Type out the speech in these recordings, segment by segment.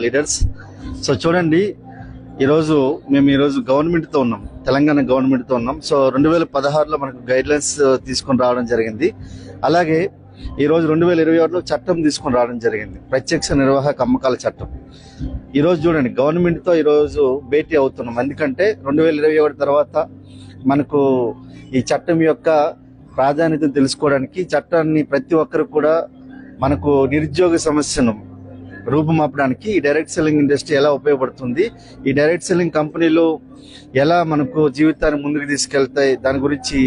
Leaders. So చూడండి, మేము ఈరోజు గవర్నమెంట్తో ఉన్నాం, తెలంగాణ గవర్నమెంట్తో ఉన్నాం. సో 2016లో మనకు గైడ్ లైన్స్ తీసుకొని రావడం జరిగింది. అలాగే ఈరోజు 2021లో చట్టం తీసుకొని రావడం జరిగింది, ప్రత్యక్ష నిర్వాహక అమ్మకాల చట్టం. ఈరోజు చూడండి, గవర్నమెంట్తో ఈరోజు భేటీ అవుతున్నాం. ఎందుకంటే 2021 తర్వాత మనకు ఈ చట్టం యొక్క ప్రాధాన్యతను తెలుసుకోవడానికి, చట్టాన్ని ప్రతి ఒక్కరు కూడా మనకు నిరుద్యోగ సమస్యను రూపుమాపడానికి ఈ డైరెక్ట్ సెల్లింగ్ ఇండస్ట్రీ ఎలా ఉపయోగపడుతుంది, ఈ డైరెక్ట్ సెల్లింగ్ కంపెనీలు ఎలా మనకు జీవితాన్ని ముందుకు తీసుకెళ్తాయి, దాని గురించి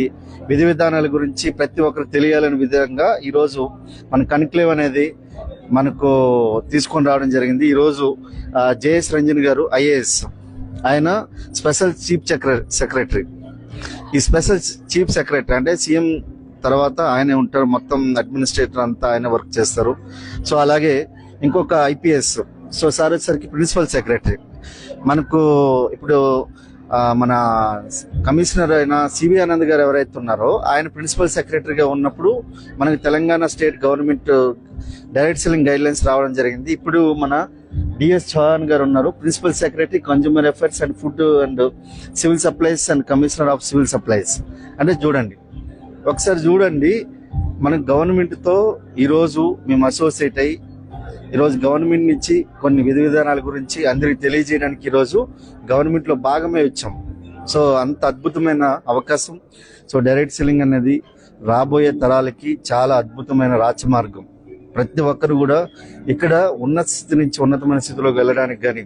విధి విధానాల గురించి ప్రతి ఒక్కరు తెలియాలని విధంగా ఈరోజు మన కన్క్లేవ్ అనేది మనకు తీసుకొని రావడం జరిగింది. ఈరోజు జేఎస్ రంజన్ గారు ఐఏఎస్, ఆయన స్పెషల్ చీఫ్ సెక్రటరీ. ఈ స్పెషల్ చీఫ్ సెక్రటరీ అంటే సీఎం తర్వాత ఆయనే ఉంటారు, మొత్తం అడ్మినిస్ట్రేటర్ అంతా ఆయన వర్క్ చేస్తారు. సో అలాగే ఇంకొక ఐపీఎస్, సో సార్ వచ్చేసరికి ప్రిన్సిపల్ సెక్రటరీ. మనకు ఇప్పుడు మన కమిషనర్ అయిన సివి ఆనంద్ గారు ఎవరైతే ఉన్నారో ఆయన ప్రిన్సిపల్ సెక్రటరీగా ఉన్నప్పుడు మనకి Telangana state government direct selling guidelines రావడం జరిగింది. ఇప్పుడు మన డిఎస్ చౌహాన్ గారు ఉన్నారు, principal secretary consumer affairs and food and civil supplies and commissioner of civil supplies. అంటే చూడండి, ఒకసారి చూడండి, మన గవర్నమెంట్తో ఈరోజు మేము అసోసియేట్ అయ్యి ఈరోజు గవర్నమెంట్ నుంచి కొన్ని విధి విధానాల గురించి అందరికి తెలియజేయడానికి ఈరోజు గవర్నమెంట్లో భాగమే వచ్చాం. సో అంత అద్భుతమైన అవకాశం. సో డైరెక్ట్ సెల్లింగ్ అనేది రాబోయే తరాలకి చాలా అద్భుతమైన రాచమార్గం. ప్రతి ఒక్కరు కూడా ఇక్కడ ఉన్నత స్థితి నుంచి ఉన్నతమైన స్థితిలోకి వెళ్ళడానికి కానీ,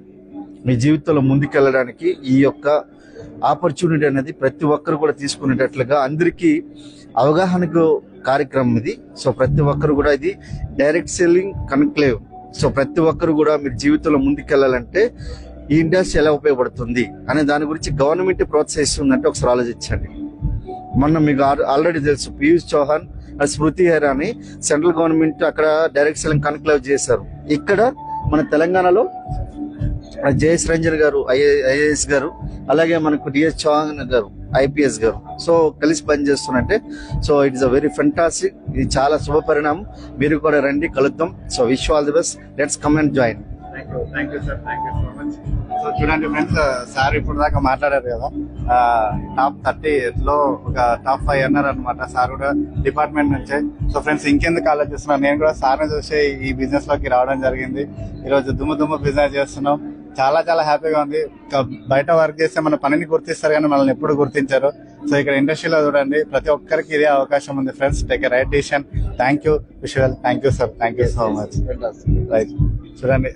మీ జీవితంలో ముందుకెళ్ళడానికి ఈ యొక్క ఆపర్చునిటీ అనేది ప్రతి ఒక్కరు కూడా తీసుకునేటట్లుగా అందరికీ అవగాహనకు కార్యక్రమం ఇది. సో ప్రతి ఒక్కరు కూడా ఇది డైరెక్ట్ సెల్లింగ్ కన్క్లేవ్. సో ప్రతి ఒక్కరు కూడా మీరు జీవితంలో ముందుకెళ్ళాలంటే ఈ ఇండస్ట్రీ ఎలా ఉపయోగపడుతుంది అనే దాని గురించి గవర్నమెంట్ ప్రోత్సహిస్తుందంటే ఒకసారి ఆలోచించండి. మొన్న మీకు ఆల్రెడీ తెలుసు, పీయూష్ చౌహాన్, స్మృతి ఇరానీ సెంట్రల్ గవర్నమెంట్ అక్కడ డైరెక్ట్ సెల్లింగ్ కన్క్లేవ్ చేశారు. ఇక్కడ మన తెలంగాణలో జేఎస్ రంజన్ గారు ఐఏఎస్ గారు, అలాగే మనకు డిఎస్ చౌహాన్ గారు ఐపీఎస్ గారు, సో కలిసి పనిచేస్తున్నట్టే. So it is a very fantastic, ఇది చాలా శుభ పరిణామం. మీరు కూడా రండి, కలుద్దాం. So wish all the best, let's come and join. Thank you sir, thank you so much. So చూడండి ఫ్రెండ్స్, సార్ ఇప్పుడు దాకా మాట్లాడారు కదా, టాప్ 30లో ఒక టాప్ 5 అన్నారు అనమాట సార్ కూడా డిపార్ట్మెంట్ నుంచే. సో ఫ్రెండ్స్, ఇంకెందుకు ఆలోచిస్తున్నాను, నేను కూడా సార్ని చూసి ఈ బిజినెస్ లోకి రావడం జరిగింది. ఈరోజు దుమ్ము బిజినెస్ చేస్తున్నాం, చాలా చాలా హ్యాపీగా ఉంది. బయట వర్క్ చేస్తే మన పనిని గుర్తిస్తారు కానీ మనల్ని ఎప్పుడు గుర్తించారు. సో ఇక్కడ ఇండస్ట్రీలో చూడండి, ప్రతి ఒక్కరికి ఇదే అవకాశం ఉంది. Friends, take a right decision. Thank you Vishwal, thank you sir, thank you so much. Right, చూడండి.